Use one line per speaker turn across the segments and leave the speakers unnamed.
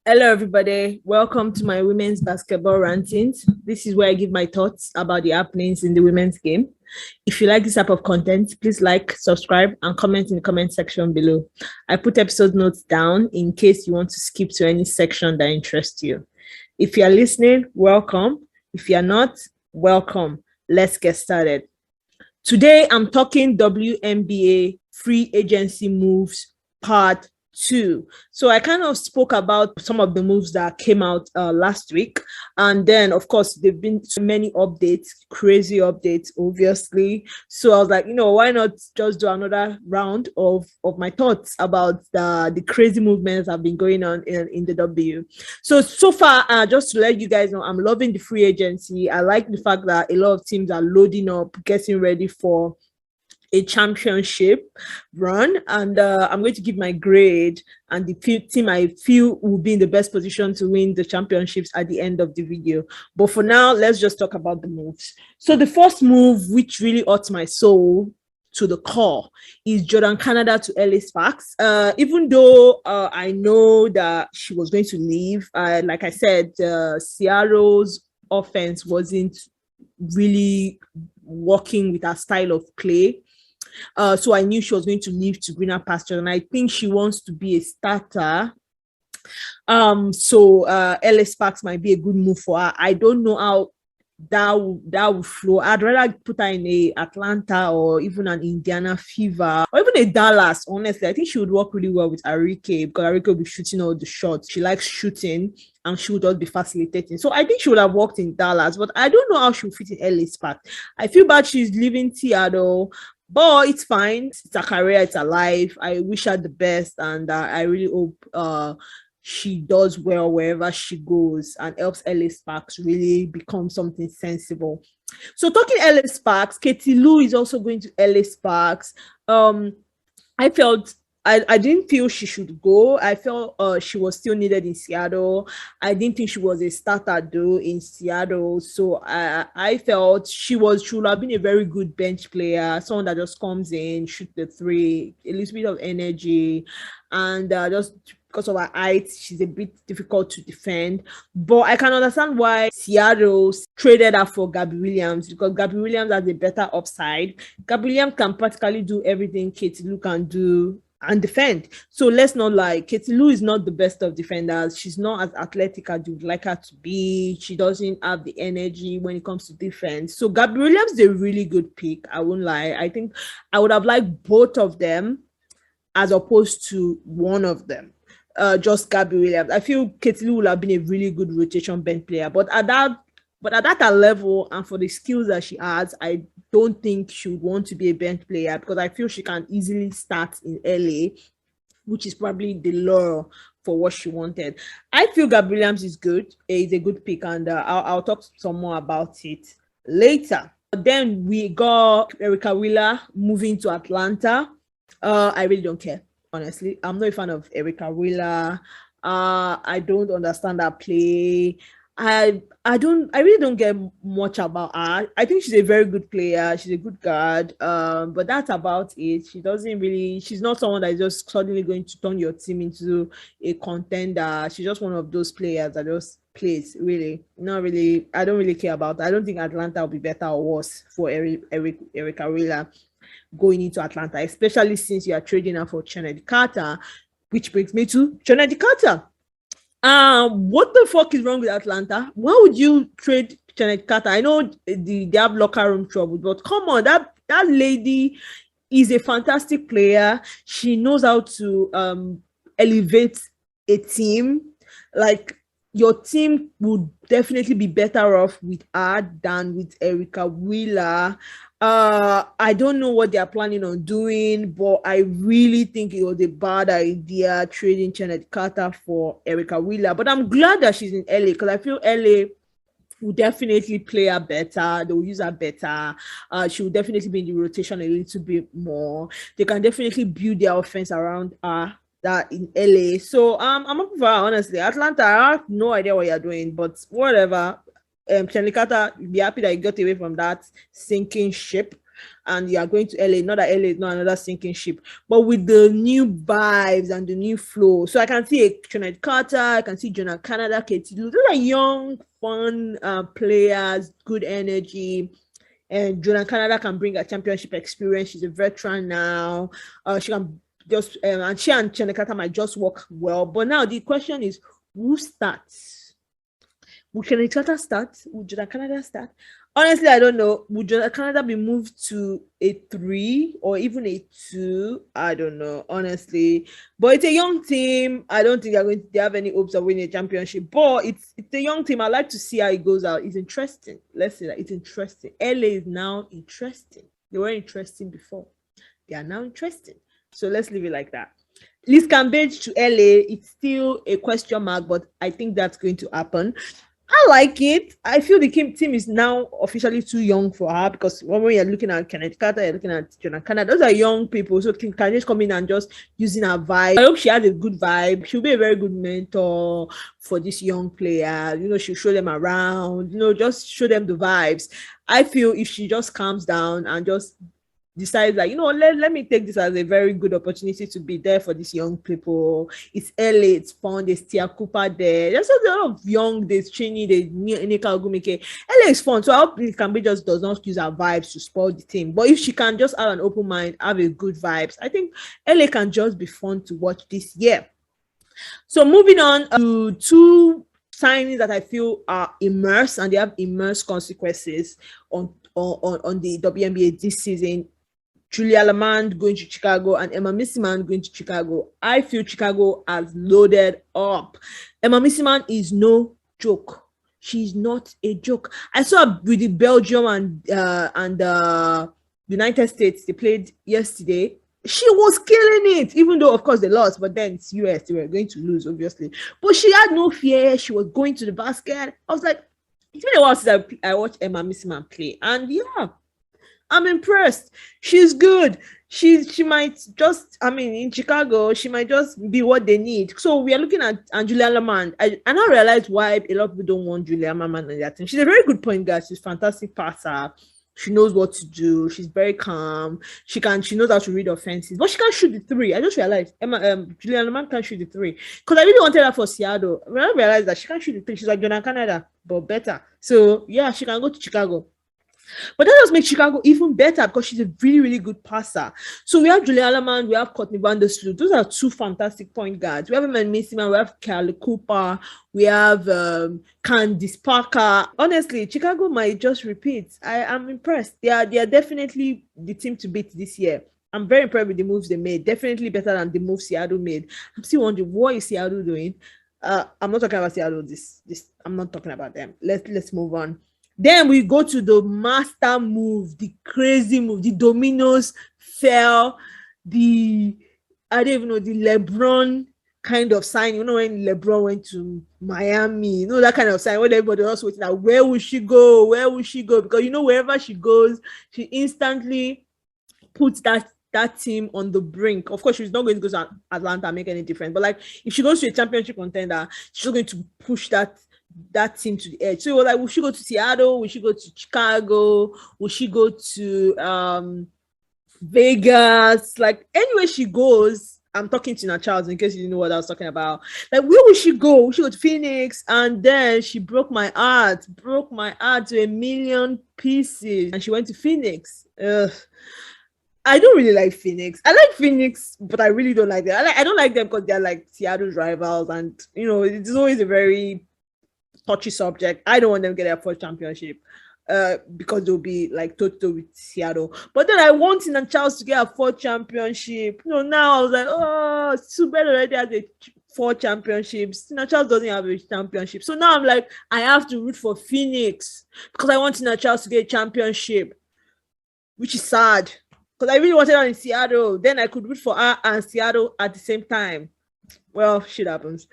Hello, everybody. Welcome to my women's basketball rantings. This is where I give my thoughts about the happenings in the women's game. If you like this type of content, please like, subscribe, and comment in the comment section below. I put episode notes down in case you want to skip to any section that interests you. If you are listening, welcome. If you are not, welcome. Let's get started. Today, I'm talking WNBA free agency moves part 2. So I kind of spoke about some of the moves that came out last week. And then, of course, there've been so many updates, crazy updates, obviously. So I was like, why not just do another round of my thoughts about the crazy movements that have been going on in the W. So far, just to let you guys know, I'm loving the free agency. I like the fact that a lot of teams are loading up, getting ready for a championship run, and I'm going to give my grade and the team I feel will be in the best position to win the championships at the end of the video. But for now, let's just talk about the moves. So the first move, which really hurts my soul to the core, is Jordin Canada to LA Sparks. Even though I know that she was going to leave, like I said, Seattle's offense wasn't really working with her style of play. So I knew she was going to leave to greener pastures, and I think she wants to be a starter. So LA Sparks might be a good move for her. I don't know how that will flow. I'd rather put her in a Atlanta or even an Indiana Fever or even a Dallas. Honestly, I think she would work really well with Arike, because Arike will be shooting all the shots. She likes shooting and she would just be facilitating. So I think she would have worked in Dallas, but I don't know how she would fit in LA Sparks. I feel bad she's leaving Seattle, but it's fine. It's a career, it's a life. I wish her the best, and I really hope she does well wherever she goes and helps LA Sparks really become something sensible. So talking LA Sparks, Katie Lou is also going to LA Sparks. I felt I didn't feel she should go. I felt she was still needed in Seattle. I didn't think she was a starter though in Seattle. So I felt she should have been a very good bench player, someone that just comes in, shoot the three, a little bit of energy, and just because of her height, she's a bit difficult to defend. But I can understand why Seattle traded her for Gabby Williams, because Gabby Williams has a better upside. Gabby Williams can practically do everything Katie Lou can do and defend. So let's not lie, Katie Lou is not the best of defenders. She's not as athletic as you would like her to be. She doesn't have the energy when it comes to defense. So Gabby Williams is a really good pick. I won't lie. I think I would have liked both of them as opposed to one of them. Just Gabby Williams. I feel Katie Lou would have been a really good rotation bench player, but at that level and for the skills that she has, I don't think she would want to be a bench player, because I feel she can easily start in LA, which is probably the lure for what she wanted. I feel Gabby Williams is good. Is a good pick, and I'll talk some more about it later. Then we got Erica Wheeler moving to Atlanta. I really don't care. Honestly, I'm not a fan of Erica Wheeler. I don't understand her play. I really don't get much about her. I think she's a very good player. She's a good guard. But that's about it. She's not someone that is just suddenly going to turn your team into a contender. She's just one of those players that just plays, really. Not really. I don't really care about her. I don't think Atlanta will be better or worse for Erica Wheeler going into Atlanta, especially since you are trading her for Chennedy Carter, which brings me to Chennedy Carter. What the fuck is wrong with Atlanta? Why would you trade Chennedy Carter? I know they have locker room trouble, but come on, that lady is a fantastic player. She knows how to elevate a team. Like, your team would definitely be better off with her than with Erica Wheeler. I don't know what they're planning on doing, but I really think it was a bad idea trading Chennedy Carter for Erica Wheeler. But I'm glad that she's in LA, because I feel LA will definitely play her better. They will use her better. She will definitely be in the rotation a little bit more. They can definitely build their offense around her that in LA. So I'm up for her, honestly. Atlanta, I have no idea what you're doing, but whatever. Chennedy Carter, be happy that you got away from that sinking ship. and you are going to LA. Not that LA is not another sinking ship, but with the new vibes and the new flow. So I can see a Chennedy Carter, I can see Jonah Canada, Katie Lou. Those are young, fun players, good energy. And Jonah Canada can bring a championship experience. She's a veteran now. She can just and she and Chennedy Carter might just work well. But now the question is, who starts? Would Chennedy Carter start? Would Jonah Canada start? Honestly, I don't know. Would Jonah Canada be moved to a 3 or even a 2? I don't know, honestly. But it's a young team. I don't think they have any hopes of winning a championship. But it's a young team. I like to see how it goes out. It's interesting. Let's say that it's interesting. LA is now interesting. They weren't interesting before. They are now interesting. So let's leave it like that. Liz Cambage to LA, it's still a question mark, but I think that's going to happen. I like it. I feel the team is now officially too young for her, because when you're looking at Chennedy Carter, you're looking at Jonah Canada, those are young people. So can just come in and just using her vibe. I hope she has a good vibe. She'll be a very good mentor for this young player. You know, she'll show them around, you know, just show them the vibes. I feel if she just calms down and just decides that, you know, let me take this as a very good opportunity to be there for these young people. It's LA, it's fun. There's Tia Cooper there. There's a lot of young, there's Cheney, there's Nika Ogumike. LA is fun. So I hope Cambage just does not use her vibes to spoil the team. But if she can just have an open mind, have a good vibes, I think LA can just be fun to watch this year. So moving on to 2 signings that I feel are immersed, and they have immersed consequences on the WNBA this season. Julia Allemand going to Chicago and Emma Meesseman going to Chicago. I feel Chicago has loaded up. Emma Meesseman is no joke. She's not a joke. I saw with the Belgium and United States, they played yesterday. She was killing it, even though, of course, they lost. But then it's US. They were going to lose, obviously. But she had no fear. She was going to the basket. I was like, it's been a while since I watched Emma Meesseman play. And yeah, I'm impressed. She's good. She might just, I mean, in Chicago, she might just be what they need. So we are looking at Julia Allemand. I now realize why a lot of people don't want Julia Allemand on their team. She's a very good point guard. She's a fantastic passer. She knows what to do. She's very calm. She knows how to read offenses, but she can't shoot the 3. I just realized Julia Allemand can't shoot the 3, because I really wanted her for Seattle. When I realized that she can't shoot the 3, she's like Jonah Canada, but better. So yeah, she can go to Chicago. But that does make Chicago even better, because she's a really, really good passer. So we have Julia Allemand, we have Courtney Vandersloot. Those are 2 fantastic point guards. We have Meesseman, we have Kelly Cooper, we have Candice Parker. Honestly, Chicago might just repeat. I'm impressed. They are definitely the team to beat this year. I'm very impressed with the moves they made. Definitely better than the moves Seattle made. I'm still wondering, what is Seattle doing? I'm not talking about Seattle. I'm not talking about them. Let's move on. Then we go to the master move, the crazy move, the dominoes fell, I don't even know, the LeBron kind of sign. You know, when LeBron went to Miami, you know, that kind of sign, when everybody else waiting out, where will she go? Where will she go? Because, you know, wherever she goes, she instantly puts that team on the brink. Of course, she's not going to go to Atlanta and make any difference. But like, if she goes to a championship contender, she's going to push that team to the edge. So it was like, will she go to Seattle? Will she go to Chicago? Will she go to Vegas? Like, anywhere she goes, I'm talking to Tina Charles in case you didn't know what I was talking about. Like, where will she go? Will she go to Phoenix? And then she broke my heart to a million pieces. And she went to Phoenix. I don't really like Phoenix. I like Phoenix, but I really don't like them. I don't like them because they're like Seattle's rivals, and you know, it's always a very touchy subject. I don't want them to get their first championship because they'll be like toe-to-toe with Seattle. But then I want Tina Charles to get a 4th championship. You know, now I was like, oh, Sue Bird already has 4 championships. Tina Charles doesn't have a championship. So now I'm like, I have to root for Phoenix because I want Tina Charles to get a championship, which is sad because I really wanted her in Seattle. Then I could root for her and Seattle at the same time. Well, shit happens.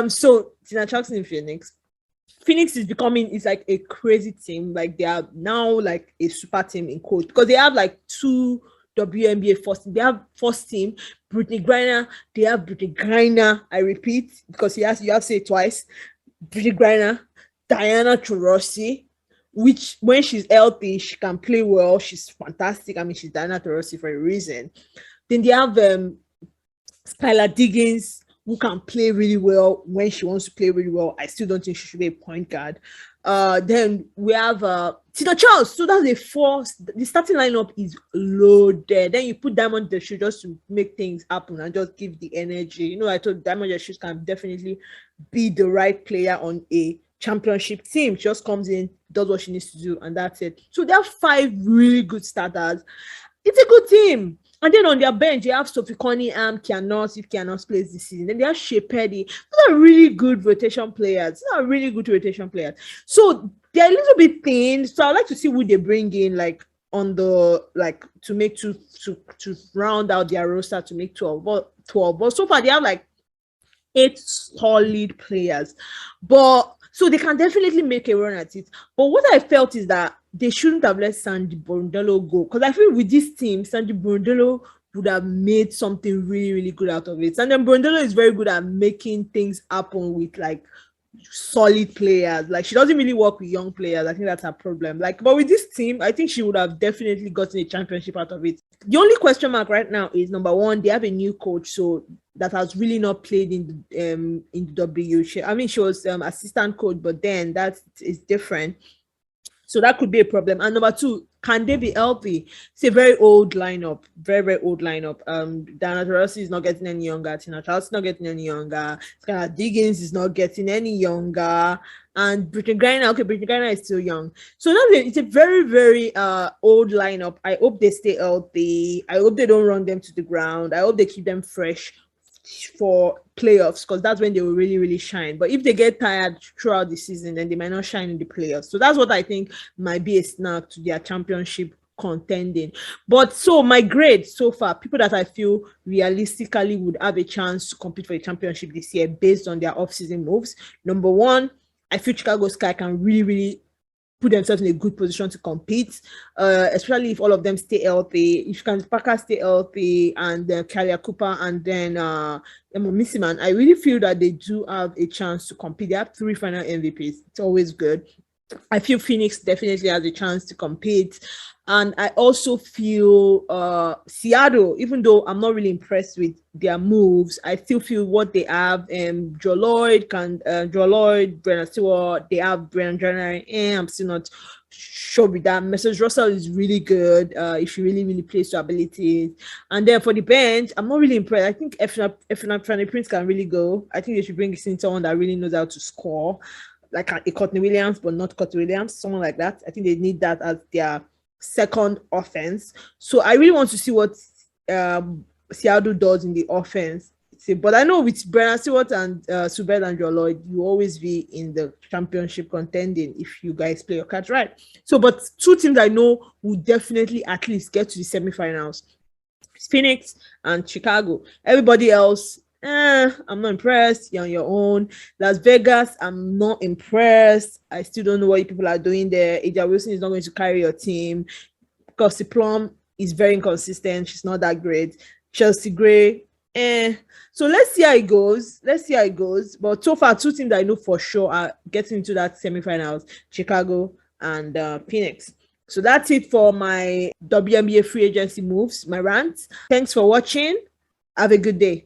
So Tina Charles in Phoenix. Phoenix is like a crazy team. Like, they are now like a super team in coach, because they have like 2 WNBA first team. They have first team Brittany Griner. They have Brittany Griner. I repeat, because you have to say it twice. Brittany Griner, Diana Taurasi, which when she's healthy, she can play well. She's fantastic. I mean, she's Diana Taurasi for a reason. Then they have Skylar Diggins, who can play really well when she wants to play really well. I still don't think she should be a point guard. Then we have Tina Charles. So that's a force. The starting lineup is loaded. Then you put Diamond Deshields just to make things happen and just give the energy. You know, I told Diamond Deshields can definitely be the right player on a championship team. She just comes in, does what she needs to do, and that's it. So there are 5 really good starters. It's a good team. And then on their bench, you have Sophie Cunningham, Kianos, if Kianos plays this season. Then they have Shea Petty. Those are really good rotation players. So they're a little bit thin. So I'd like to see who they bring in, like, on the, like, to make to round out their roster to make 12. But so far, they have, like, 8 solid players. But so they can definitely make a run at it. But what I felt is that they shouldn't have let Sandy Brundello go. Because I feel with this team, Sandy Brundello would have made something really, really good out of it. Sandy Brundello is very good at making things happen with, like, solid players. Like, she doesn't really work with young players. I think that's her problem. Like, but with this team, I think she would have definitely gotten a championship out of it. The only question mark right now is, number one, they have a new coach, so that has really not played in the W. She was assistant coach, but then that is different. So that could be a problem. And number 2, can they be healthy? It's a very old lineup. Very, very old lineup. Diana Taurasi is not getting any younger. Tina Charles is not getting any younger. Skylar Diggins is not getting any younger. And Brittany Griner is still young. So it's a very, very old lineup. I hope they stay healthy. I hope they don't run them to the ground. I hope they keep them fresh for playoffs, because that's when they will really, really shine. But if they get tired throughout the season, then they might not shine in the playoffs. So that's what I think might be a snag to their championship contending. But so my grade so far, people that I feel realistically would have a chance to compete for a championship this year based on their off-season moves. Number 1, I feel Chicago Sky can really, really put themselves in a good position to compete, especially if all of them stay healthy. If Candace Parker stay healthy, and then Kalia Cooper, and then Meesseman, I really feel that they do have a chance to compete. They have 3 final MVPs. It's always good. I feel Phoenix definitely has a chance to compete. And I also feel Seattle, even though I'm not really impressed with their moves, I still feel what they have. Joe Lloyd, Brenna Stewart, they have Brennan January. I'm still not sure with that. Mrs. Russell is really good if she really, really plays to abilities. And then for the bench, I'm not really impressed. I think if Fanny Prince can really go. I think they should bring in someone that really knows how to score, like a Courtney Williams, but not Courtney Williams, someone like that. I think they need that as their second offense. So I really want to see what Seattle does in the offense. But I know with Brenna Stewart and Subed and Joe Lloyd, you always be in the championship contending if you guys play your cards right. So, but 2 teams I know will definitely at least get to the semifinals: Phoenix and Chicago. Everybody else, I'm not impressed. You're on your own. Las Vegas, I'm not impressed. I still don't know what you people are doing there. Aja Wilson is not going to carry your team. Kelsey Plum is very inconsistent. She's not that great. Chelsea Gray, So let's see how it goes. But so far, 2 teams that I know for sure are getting into that semifinals: Chicago and Phoenix. So that's it for my WNBA free agency moves, my rant. Thanks for watching. Have a good day.